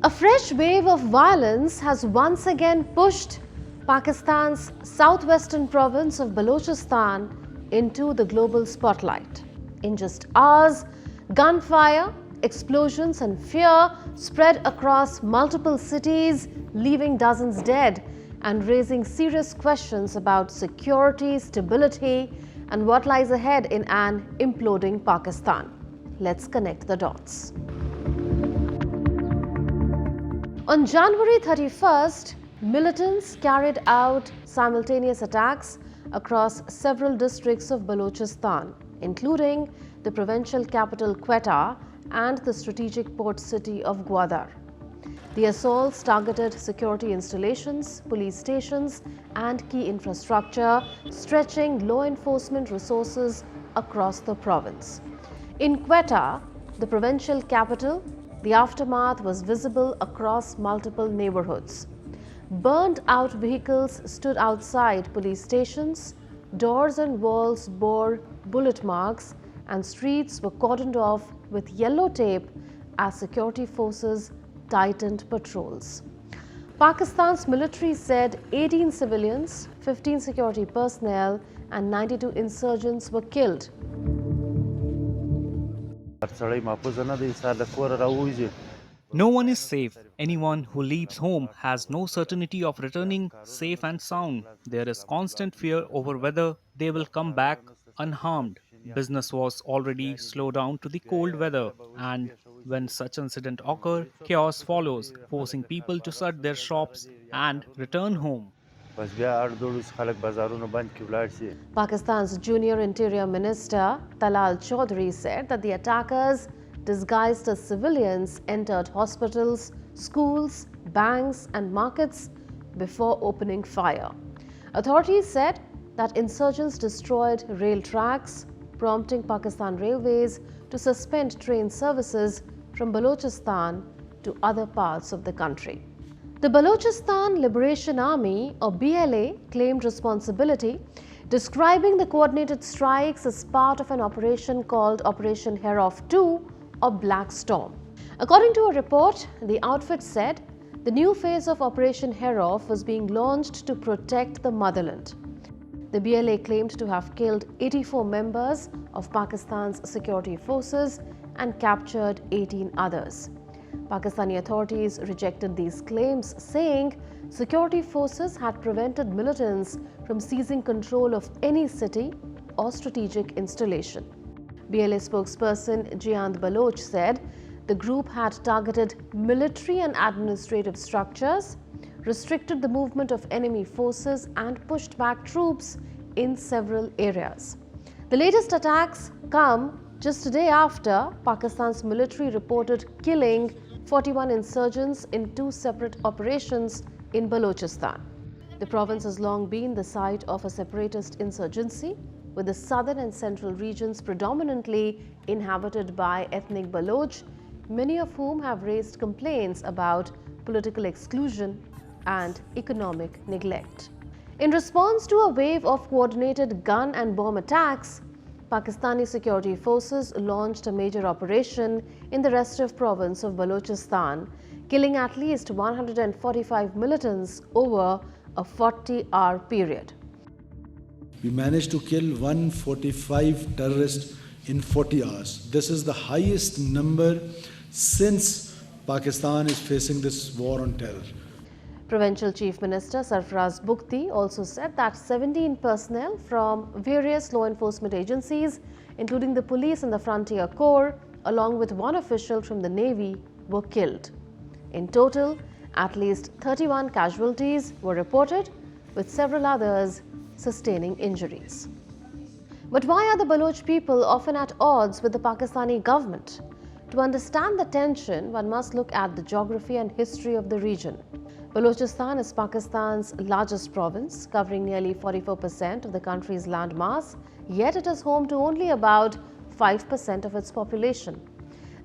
A fresh wave of violence has once again pushed Pakistan's southwestern province of Balochistan into the global spotlight. In just hours, gunfire, explosions and fear spread across multiple cities, leaving dozens dead and raising serious questions about security, stability and what lies ahead in an imploding Pakistan. Let's connect the dots. On January 31st, militants carried out simultaneous attacks across several districts of Balochistan, including the provincial capital Quetta and the strategic port city of Gwadar. The assaults targeted security installations, police stations and key infrastructure, stretching law enforcement resources across the province. In Quetta, the provincial capital, the aftermath was visible across multiple neighborhoods. Burned out vehicles stood outside police stations, doors and walls bore bullet marks, and streets were cordoned off with yellow tape as security forces tightened patrols. Pakistan's military said 18 civilians, 15 security personnel, and 92 insurgents were killed. No one is safe. Anyone who leaves home has no certainty of returning safe and sound. There is constant fear over whether they will come back unharmed. Business was already slowed down to the cold weather, and when such incident occur, chaos follows, forcing people to shut their shops and return home. Pakistan's junior interior minister Talal Chaudhary said that the attackers, disguised as civilians, entered hospitals, schools, banks and markets before opening fire. Authorities said that insurgents destroyed rail tracks, prompting Pakistan Railways to suspend train services from Balochistan to other parts of the country. The Balochistan Liberation Army, or BLA, claimed responsibility, describing the coordinated strikes as part of an operation called Operation Herof 2 or Black Storm. According to a report, the outfit said the new phase of Operation Herof was being launched to protect the motherland. The BLA claimed to have killed 84 members of Pakistan's security forces and captured 18 others. Pakistani authorities rejected these claims, saying security forces had prevented militants from seizing control of any city or strategic installation. BLA spokesperson Jiand Baloch said the group had targeted military and administrative structures, restricted the movement of enemy forces and pushed back troops in several areas. The latest attacks come just a day after Pakistan's military reported killing 41 insurgents in 2 separate operations in Balochistan. The province has long been the site of a separatist insurgency, with the southern and central regions predominantly inhabited by ethnic Baloch, many of whom have raised complaints about political exclusion and economic neglect. In response to a wave of coordinated gun and bomb attacks, Pakistani security forces launched a major operation in the restive province of Balochistan, killing at least 145 militants over a 40-hour period. We managed to kill 145 terrorists in 40 hours. This is the highest number since Pakistan is facing this war on terror. Provincial Chief Minister Sarfaraz Bugti also said that 17 personnel from various law enforcement agencies, including the police and the Frontier Corps, along with 1 official from the Navy, were killed. In total, at least 31 casualties were reported, with several others sustaining injuries. But why are the Baloch people often at odds with the Pakistani government? To understand the tension, one must look at the geography and history of the region. Balochistan is Pakistan's largest province, covering nearly 44% of the country's landmass, yet it is home to only about 5% of its population.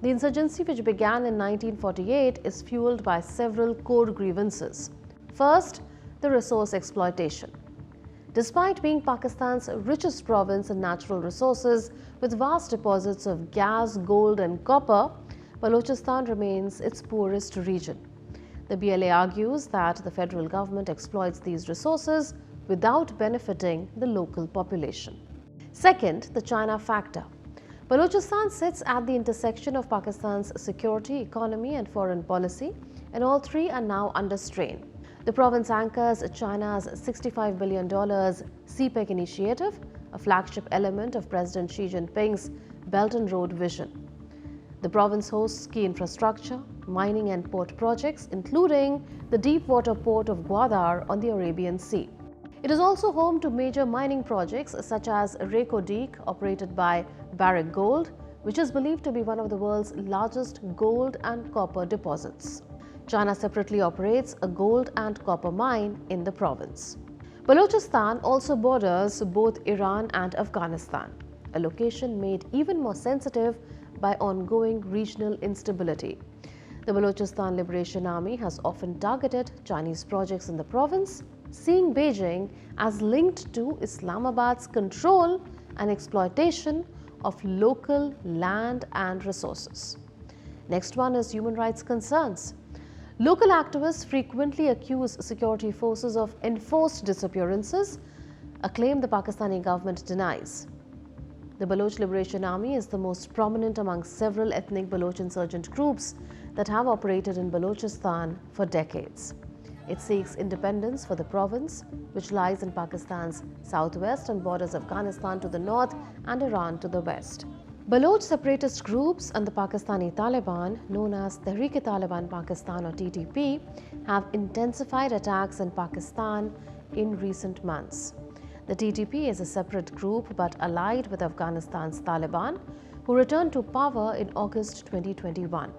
The insurgency, which began in 1948, is fueled by several core grievances. First, the resource exploitation. Despite being Pakistan's richest province in natural resources, with vast deposits of gas, gold and copper, Balochistan remains its poorest region. The BLA argues that the federal government exploits these resources without benefiting the local population. Second, the China factor. Balochistan sits at the intersection of Pakistan's security, economy and foreign policy, and all three are now under strain. The province anchors China's $65 billion CPEC initiative, a flagship element of President Xi Jinping's Belt and Road vision. The province hosts key infrastructure, mining and port projects, including the deep water port of Gwadar on the Arabian Sea. It is also home to major mining projects such as Reko Deek, operated by Barrick Gold, which is believed to be one of the world's largest gold and copper deposits. China separately operates a gold and copper mine in the province. Balochistan also borders both Iran and Afghanistan, a location made even more sensitive by ongoing regional instability. The Balochistan Liberation Army has often targeted Chinese projects in the province, seeing Beijing as linked to Islamabad's control and exploitation of local land and resources. Next one is human rights concerns. Local activists frequently accuse security forces of enforced disappearances, a claim the Pakistani government denies. The Baloch Liberation Army is the most prominent among several ethnic Baloch insurgent groups that have operated in Balochistan for decades. It seeks independence for the province, which lies in Pakistan's southwest and borders Afghanistan to the north and Iran to the west. Baloch separatist groups and the Pakistani Taliban, known as Tehreek-e-Taliban Pakistan or TTP, have intensified attacks in Pakistan in recent months. The TTP is a separate group but allied with Afghanistan's Taliban, who returned to power in August 2021.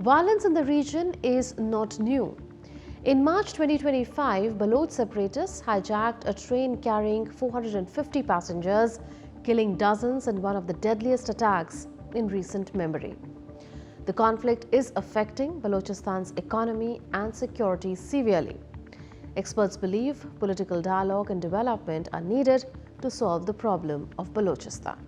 Violence in the region is not new. In March 2025, Baloch separatists hijacked a train carrying 450 passengers, killing dozens in one of the deadliest attacks in recent memory. The conflict is affecting Balochistan's economy and security severely. Experts believe political dialogue and development are needed to solve the problem of Balochistan.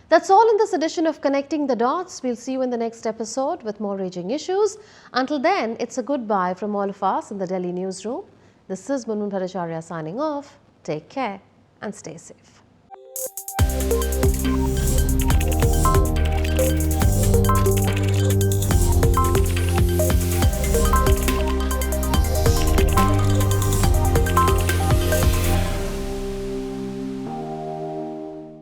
That's all in this edition of Connecting the Dots. We'll see you in the next episode with more raging issues. Until then, it's a goodbye from all of us in the Delhi newsroom. This is Manun Bhattacharya signing off. Take care and stay safe.